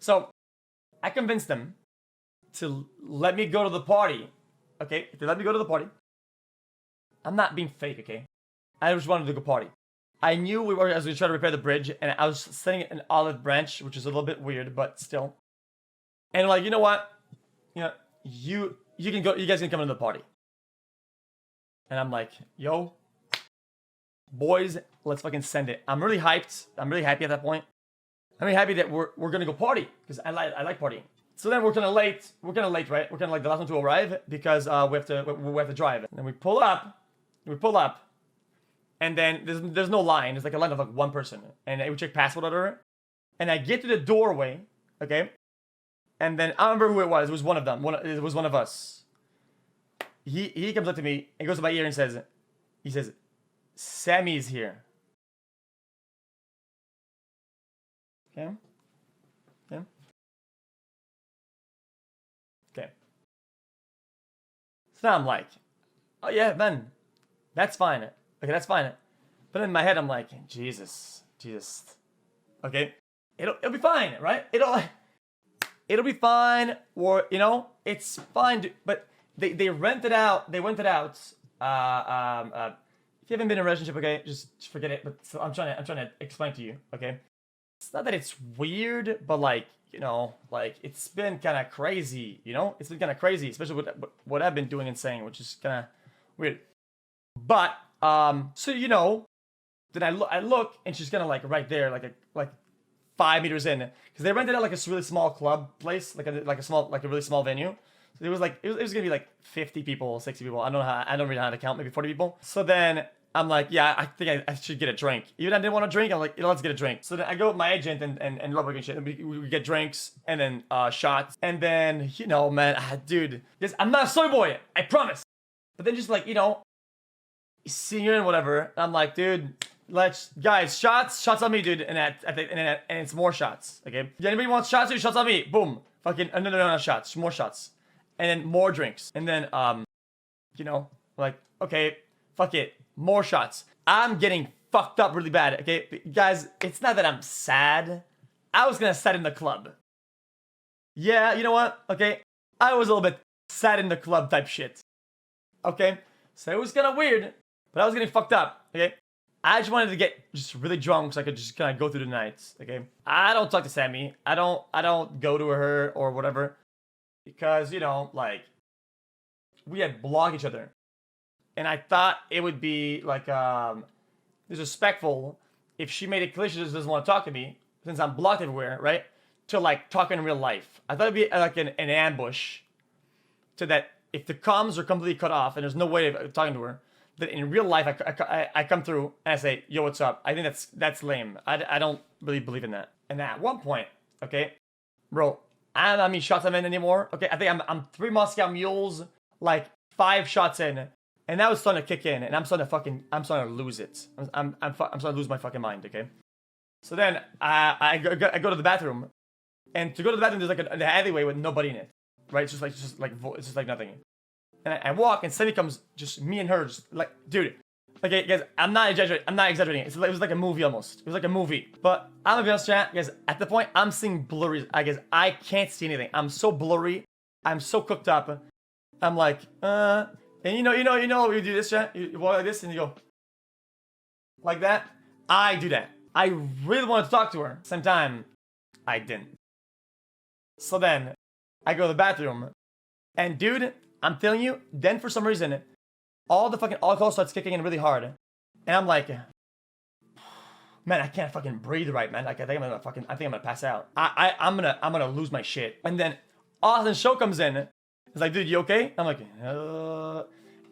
So I convinced them to let me go to the party. Okay, if they let me go to the party, I'm not being fake, okay? I just wanted to go party. I knew we were as we tried to repair the bridge, and I was setting an olive branch, which is a little bit weird, but still. And like, you know what? You know, you can go. You guys can come into the party. And I'm like, yo, boys, let's fucking send it. I'm really hyped. I'm really happy at that point. I'm really happy that we're gonna go party because I like partying. So then we're kind of late. We're kind of late, right? We're kind of like the last one to arrive because we have to drive. And then we pull up. And then there's no line. There's like a line of like one person, and we check passport order. And I get to the doorway, okay. And then I don't remember who it was. It was one of them. It was one of us. He comes up to me and goes to my ear and says, Sammy's here. Okay. Okay. Okay. So now I'm like, oh yeah, man, that's fine. Okay, that's fine. But in my head, I'm like, Jesus. Okay, it'll be fine, right? It'll be fine, or you know, it's fine. But they rented out. They rented out. If you haven't been in a relationship, okay, just forget it. But so I'm trying to explain to you, okay. It's not that it's weird, but like, you know, like it's been kind of crazy. You know, it's been kind of crazy, especially with what I've been doing and saying, which is kind of weird. But so you know, then I look and she's kind of like right there, like 5 meters in, because they rented out like a really small club place, like a really small venue. So it was gonna be like 50 people, 60 people. I don't really know how to count, maybe 40 people. So then I'm like, yeah, I think I should get a drink. Even I didn't want to drink, I'm like, you know, let's get a drink. So then I go with my agent and Ludwig and shit, and we get drinks and then shots. And then, you know, man, dude, I'm not a soy boy, I promise. But then just like, you know, senior and whatever, I'm like, dude, guys, shots on me, dude, and it's more shots, okay? If anybody wants shots, dude, shots on me, boom, fucking, no, shots, more shots, and then more drinks, and then, you know, like, okay, fuck it, more shots. I'm fucked up really bad, okay? Guys, it's not that I'm sad, I was gonna sad in the club. Yeah, you know what, okay, I was a little bit sad in the club type shit, okay? So it was kind of weird, but I was getting fucked up, okay? I just wanted to get just really drunk so I could just kind of go through the nights, okay? I don't talk to Sammy. I don't go to her or whatever. Because, you know, like, we had blocked each other. And I thought it would be, like, disrespectful if she made it clear she just doesn't want to talk to me, since I'm blocked everywhere, right? To, like, talk in real life. I thought it'd be, like, an ambush. So that if the comms are completely cut off and there's no way of talking to her, that in real life I come through and I say, yo, what's up? I think that's lame. I don't really believe in that. And at one point, okay, bro, I don't mean shots I'm in anymore. Okay, I think I'm 3 Moscow Mules, like 5 shots in, and now it's starting to kick in, and I'm starting to lose it. I'm starting to lose my fucking mind. Okay, so then I go to the bathroom, and to go to the bathroom there's like an alleyway with nobody in it, right? It's just like nothing. And I walk, and Sammy comes, just me and her, just like, dude. Okay, guys, I'm not exaggerating. It was like a movie almost. It was like a movie. But I'm gonna be honest, chat, guys. At the point, I'm seeing blurry. I guess I can't see anything. I'm so blurry. I'm so cooked up. I'm like, and you know, you do this, chat. You walk like this, and you go like that. I do that. I really wanted to talk to her. Same time, I didn't. So then, I go to the bathroom, and dude, I'm telling you, then for some reason, all the fucking alcohol starts kicking in really hard. And I'm like, man, I can't fucking breathe right, man. Like, I think I'm gonna pass out. I'm gonna lose my shit. And then Austin Show comes in. He's like, dude, you okay? I'm like,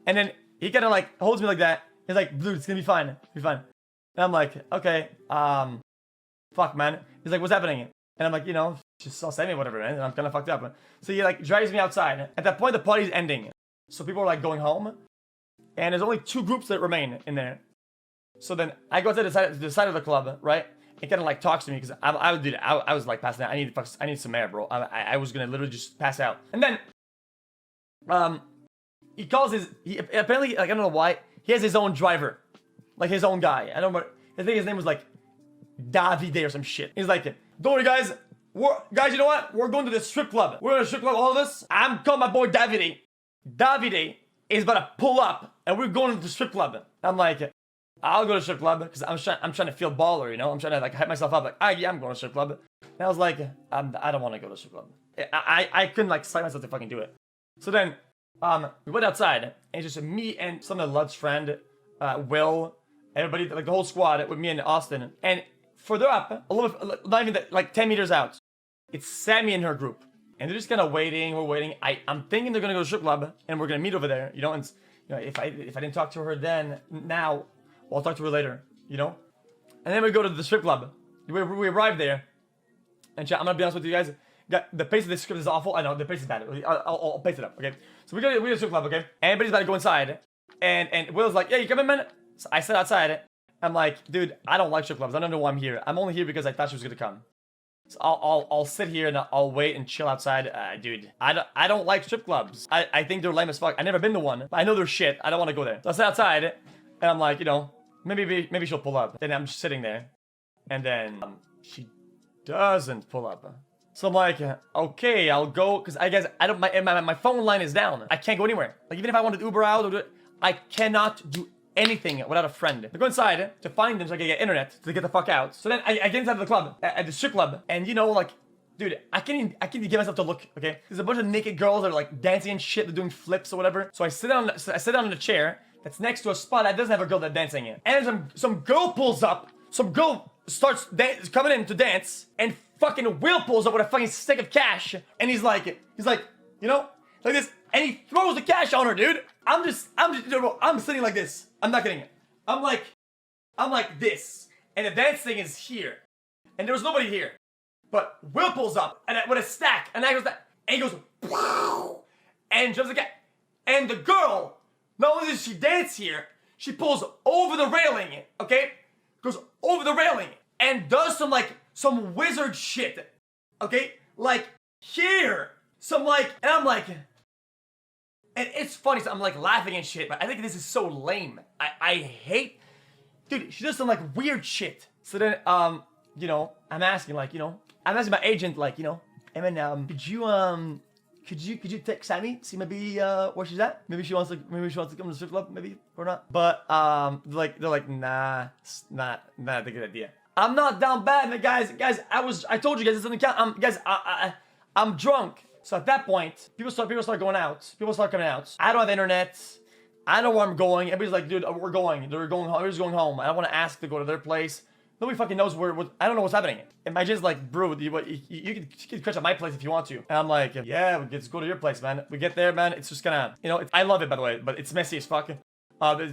And then he kind of like holds me like that. He's like, dude, it's gonna be fine. It'll be fine. And I'm like, okay, fuck, man. He's like, what's happening? And I'm like, you know, just saw Sammy or whatever, man. And I'm kind of fucked up. So he like drives me outside. At that point, the party's ending. So people are like going home. And there's only 2 groups that remain in there. So then I go to the side of the club, right? It kind of like talks to me because I was like passing out. I need some air, bro. I was gonna literally just pass out. And then he calls apparently, like, I don't know why, he has his own driver, like his own guy. I think his name was like Davide or some shit. He's like, don't worry guys, Guys, you know what? We're going to the strip club. We're going to the strip club, all of us. I'm calling my boy Davide. Davide is about to pull up, and we're going to the strip club. I'm like, I'll go to the strip club because I'm trying to feel baller, you know? I'm trying to like hype myself up. Like, yeah, I'm going to the strip club. And I was like, I don't want to go to the strip club. I couldn't like psych myself to fucking do it. So then, we went outside, and it's just me and some of Lud's friend, Will, everybody, like the whole squad with me and Austin. And further up, a little bit, not even that, like 10 meters out, it's Sammy and her group. And they're just kind of waiting, we're waiting. I'm thinking they're going to go to the strip club, and we're going to meet over there, you know? And you know, if I didn't talk to her then, now, well, I'll talk to her later, you know? And then we go to the strip club. We arrive there. And chat, I'm going to be honest with you guys. The pace of this script is awful. I know, the pace is bad. I'll pace it up, okay? So we go to the strip club, okay? Everybody's about to go inside. And Will's like, yeah, you come in, man? So I sit outside. I'm like, dude, I don't like strip clubs. I don't know why I'm here. I'm only here because I thought she was going to come. So I'll sit here and I'll wait and chill outside. Dude, I don't like strip clubs. I think they're lame as fuck. I've never been to one, but I know they're shit. I don't want to go there. So I sit outside, and I'm like, you know, maybe she'll pull up. Then I'm just sitting there, and then she doesn't pull up. So I'm like, okay, I'll go, because I guess my phone line is down. I can't go anywhere. Like even if I wanted to Uber out, I cannot do anything without a friend. I go inside to find them so I can get internet to get the fuck out. So then I get inside the club, at the strip club, and you know, like, dude, I can't even get myself to look, okay? There's a bunch of naked girls that are like dancing and shit, they're doing flips or whatever. So I sit down in a chair that's next to a spot that doesn't have a girl that's dancing in. And some girl pulls up, some girl starts coming in to dance, and fucking Will pulls up with a fucking stick of cash, and he's like, you know, like this, and he throws the cash on her, dude. I'm sitting like this. I'm not kidding. I'm like this, and the dance thing is here, and there was nobody here, but Will pulls up and with a stack, and I goes that, and he goes, wow, and jumps again, and the girl, not only does she dance here, she pulls over the railing, okay, goes over the railing, and does some wizard shit, okay, like here, and I'm like. And it's funny, so I'm like laughing and shit, but I think this is so lame. I hate, dude, she does some like weird shit. So then, you know, I'm asking my agent, like, you know, I mean, could you text Sammy, see maybe where she's at? Maybe she wants to come to the strip club, maybe or not. But they're like, nah, it's not a good idea. I'm not down bad, man, guys. I told you guys, it doesn't count. I'm drunk. So at that point, people start going out. People start coming out. I don't have internet. I know where I'm going. Everybody's like, dude, we're going. They're going home. We're just going home. I don't want to ask to go to their place. Nobody fucking knows I don't know what's happening. And my agent's like, bro, you can crash at my place if you want to. And I'm like, yeah, let's go to your place, man. We get there, man. It's just gonna, you know, I love it, by the way, but it's messy as fuck.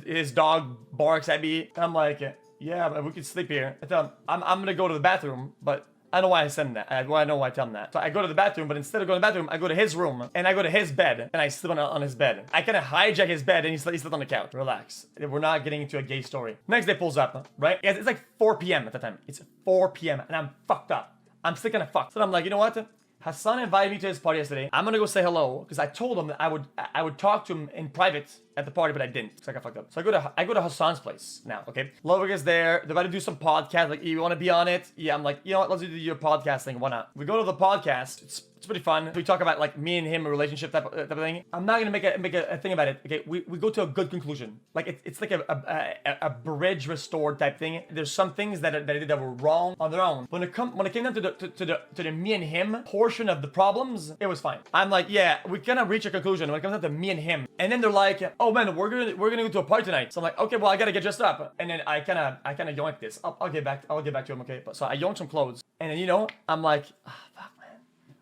His dog barks at me. And I'm like, yeah, man, we could sleep here. I tell him, I'm gonna go to the bathroom, but I know why I send that. I know why I tell him that. So I go to the bathroom, but instead of going to the bathroom, I go to his room, and I go to his bed, and I sleep on his bed. I kind of hijack his bed, and he slept on the couch. Relax. We're not getting into a gay story. Next day pulls up, right? It's like 4 p.m. at the time. It's 4 p.m., and I'm fucked up. I'm still kind of fucked. So I'm like, you know what? Hassan invited me to his party yesterday. I'm gonna go say hello, because I told him that I would talk to him in private at the party, but I didn't, because I got fucked up. So I go to Hassan's place now, okay? Ludwig is there. They're about to do some podcast. Like, you want to be on it? Yeah, I'm like, you know what? Let's do your podcast thing. Why not? We go to the podcast. It's pretty fun. We talk about like me and him, a relationship type of thing. I'm not gonna make a thing about it. Okay, we go to a good conclusion. Like it's like a bridge restored type thing. There's some things that I did that were wrong on their own. When it came down to the me and him portion of the problems, it was fine. I'm like, yeah, we kind of reach a conclusion when it comes down to me and him. And then they're like, oh man, we're gonna go to a party tonight. So I'm like, okay, well I gotta get dressed up. And then I kind of yoink this. I'll get back to him. Okay, so I yoink some clothes. And then, you know, I'm like, fuck.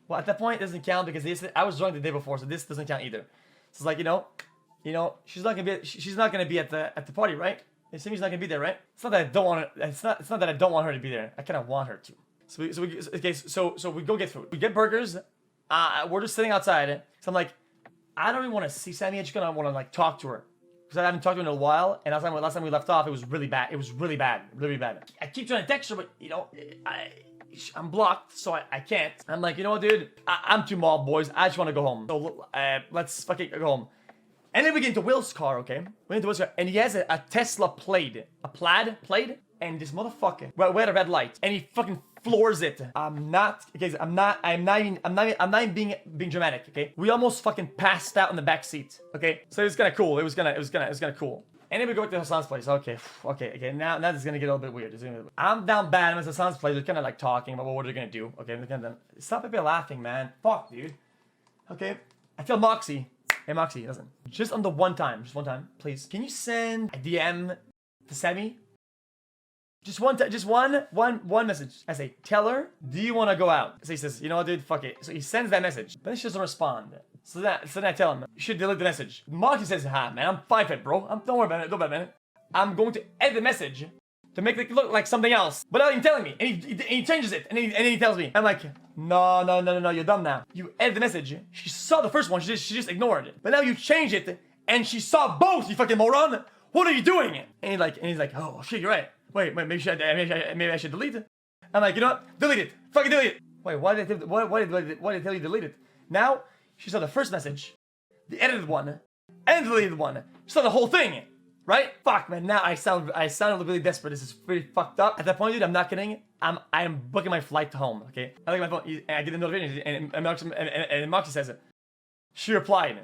Well, at that point, it doesn't count because I was drunk the day before, so this doesn't count either. So it's like, you know, she's not gonna be at the party, right? Sammy's not gonna be there, right? It's not that I don't want her. It's not that I don't want her to be there. I kind of want her to. So we go get food. We get burgers. We're just sitting outside. So I'm like, I don't even want to see Sammy. I just gonna want to like talk to her because I haven't talked to her in a while. And last time we left off, it was really bad. It was really bad. I keep trying to text her, but you know, I'm blocked, so I can't. I'm like, you know what, dude? I'm too mauled, boys. I just want to go home. So let's fucking go home. And then we get into Will's car, okay? We get into Will's car, and he has a Tesla Plaid. A Plaid? and this motherfucker, we're at a red light, and he fucking floors it. I'm not even being dramatic, okay? We almost fucking passed out in the back seat, okay? So it was kind of cool. It was kind of cool. And then we go to Hassan's place. Okay. Now this is gonna get a little bit weird. I'm down bad. I'm at Hassan's place. We're kind of like talking about what they're gonna do. Okay, stop people laughing, man. Fuck, dude. Okay, I tell Moxie. Hey, Moxie, listen. Just one time, please. Can you send a DM to Sammy? Just one message. I say, tell her, do you want to go out? So he says, you know what, dude, fuck it. So he sends that message. Then she doesn't respond. So then I tell him, you should delete the message. Moxie says, man, I'm 5'8", bro. Don't worry about it. I'm going to edit the message to make it look like something else. Without even telling me. And he changes it. And he tells me. I'm like, no, you're dumb now. You edit the message. She saw the first one. She just ignored it. But now you change it. And she saw both, you fucking moron. What are you doing? And he's like, oh, shit, you're right. Wait, maybe I should delete it. I'm like, you know what? Delete it. Fucking delete it. Wait, why did I tell you to delete it? Now, she saw the first message, the edited one, and the deleted one. She saw the whole thing, right? Fuck, man. Now I sound really desperate. This is pretty fucked up. At that point, dude, I'm not kidding. I'm booking my flight to home. Okay. I look at my phone. I get a notification, and Moxie says it. She replied.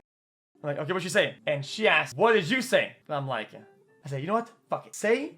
I'm like, okay, what'd she say? And she asked, what did you say? And I'm like, I said, you know what? Fuck it. Say,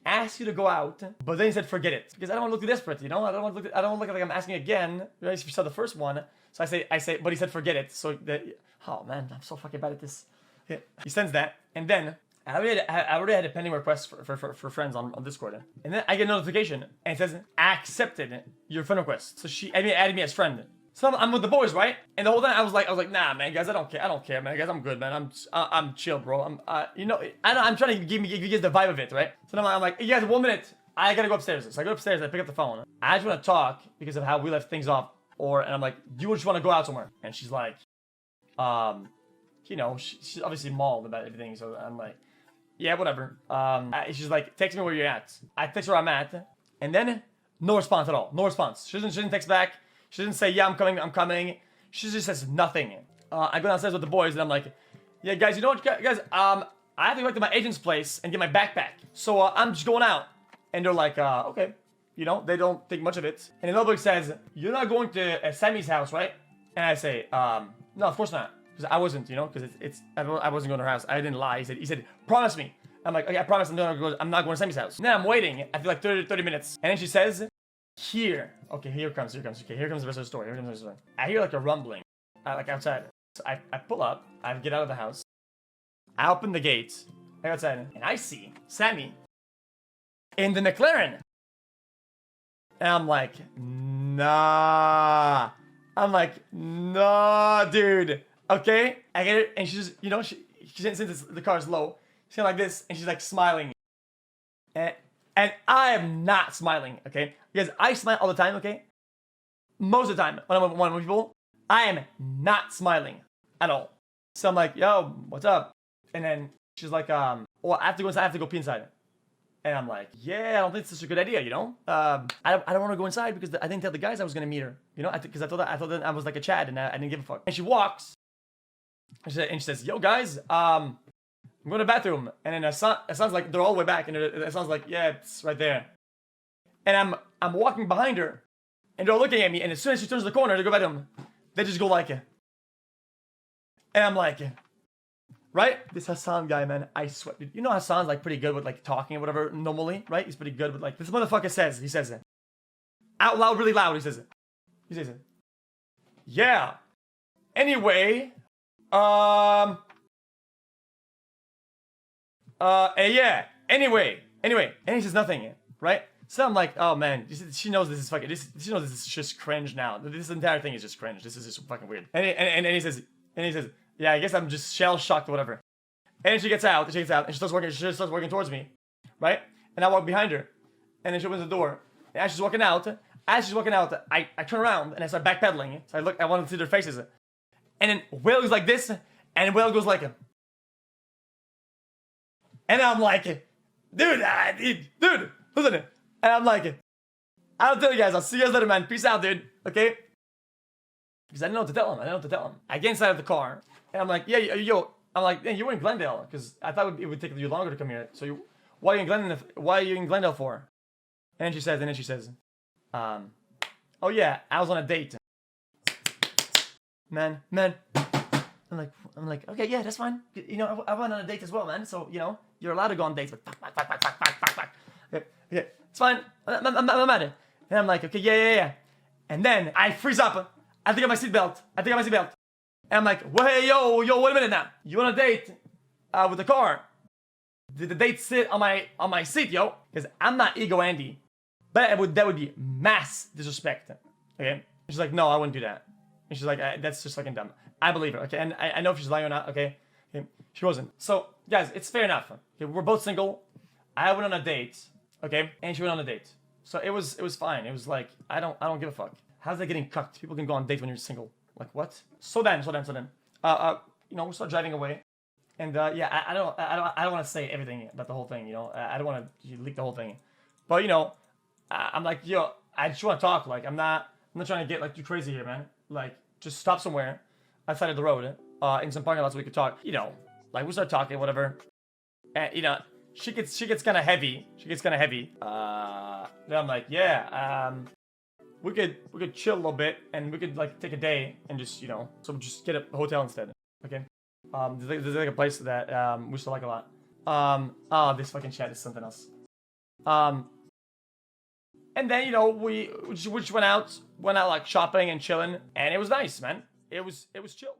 ask you to go out, but then he said, forget it, because I don't want to look desperate, you know. I don't want to look like I'm asking again. Right? If you saw the first one, so I say, but he said, forget it. So that, oh man, I'm so fucking bad at this. Yeah. He sends that, and then I already had a pending request for friends on Discord, and then I get a notification, and it says, accepted your friend request. So she added me as friend. So I'm with the boys, right? And the whole time I was like, nah, man, guys, I don't care, man, guys, I'm good, man, I'm chill, bro. I'm trying to give you guys the vibe of it, right? So now I'm like, you guys, 1 minute, I gotta go upstairs. So I go upstairs, I pick up the phone. I just want to talk because of how we left things off, and I'm like, do you just want to go out somewhere? And she's like, she's obviously mauled about everything. So I'm like, yeah, whatever. She's like, text me where you're at. I text her where I'm at, and then no response at all. No response. She didn't text back. She didn't say, yeah, I'm coming. She just says nothing. I go downstairs with the boys, and I'm like, yeah, guys, you know what, guys? I have to go back to my agent's place and get my backpack. So I'm just going out. And they're like, okay. You know, they don't think much of it. And the notebook says, you're not going to Sammy's house, right? And I say, no, of course not. Because I wasn't, you know, because I wasn't going to her house. I didn't lie. He said, promise me. I'm like, okay, I promise I'm not going to Sammy's house. Now I'm waiting. I feel like 30 minutes. And then she says, here. Okay, here comes. Okay, here comes the rest of the story. I hear like a rumbling, like outside. So I pull up. I get out of the house. I open the gate. I go outside, and I see Sammy in the McLaren. And I'm like, nah. Dude. Okay, I get it, and she just, since the car's low, she's kind of like this, and she's like smiling. And I am not smiling, okay? Because I smile all the time, okay? Most of the time, when I'm with one of people, I am not smiling at all. So I'm like, yo, what's up? And then she's like, I have to go pee inside. And I'm like, yeah, I don't think this is a good idea, you know? I don't want to go inside because I didn't tell the guys I was going to meet her, you know? Because I thought that I was like a Chad and I didn't give a fuck. And she walks, and she says, yo, guys, I'm going to the bathroom. And then it sounds like they're all the way back. And it sounds like, yeah, it's right there. And I'm walking behind her. And they're looking at me. And as soon as she turns the corner to go back to them, they just go like it. And I'm like, right? This Hassan guy, man, I swear. You know Hassan's like pretty good with like talking or whatever normally, right? He's pretty good with like, this motherfucker he says it. Out loud, really loud, he says it. Yeah. Anyway, yeah. Anyway. And he says nothing, right? So I'm like, oh man, she knows this is fucking, she knows this is just cringe now. This entire thing is just cringe. This is just fucking weird. And he says, yeah, I guess I'm just shell shocked or whatever. And then she gets out, and she starts working towards me, right? And I walk behind her, and then she opens the door. And as she's walking out, I turn around and I start backpedaling. So I want to see their faces. And then Will goes like this, and Will goes like, and I'm like, dude, listen. And I'm like, I'll tell you guys, I'll see you guys later, man. Peace out, dude. Okay? Because I didn't know what to tell him. I get inside of the car, and I'm like, yeah, yo. I'm like, yeah, you were in Glendale, because I thought it would take you longer to come here. So Why are you in Glendale for? And then she says, oh yeah, I was on a date. Man. I'm like, okay, yeah, that's fine. You know, I went on a date as well, man. So, you know, you're allowed to go on dates, but fuck. Okay, it's fine. I'm mad. And I'm like, okay, yeah. And then I freeze up. I take out my seatbelt. And I'm like, well, hey, yo, wait a minute now. You on a date with the car? Did the date sit on my seat, yo? Because I'm not Ego Andy. But that would be mass disrespect. Okay? She's like, no, I wouldn't do that. And she's like, that's just fucking dumb. I believe her, okay? And I know if she's lying or not, okay? She wasn't. So, guys, it's fair enough. Okay, we're both single. I went on a date, okay? And she went on a date. So it was fine. It was like, I don't give a fuck. How's that getting cucked? People can go on dates when you're single. Like, what? So then. You know, we start driving away. And yeah, I don't want to say everything about the whole thing, you know? I don't want to leak the whole thing. But, you know, I'm like, yo, I just want to talk. Like, I'm not trying to get, like, too crazy here, man. Like, just stop somewhere outside of the road, in some parking lots so we could talk. You know, like, we start talking, whatever. And, you know, she gets kind of heavy. Then I'm like, yeah, we could chill a little bit, and we could, like, take a day and just, you know, so just get a hotel instead, okay? There's like a place that, we still like a lot. Oh, this fucking chat is something else. And then, you know, we just went out like shopping and chilling, and it was nice, man. It was chill.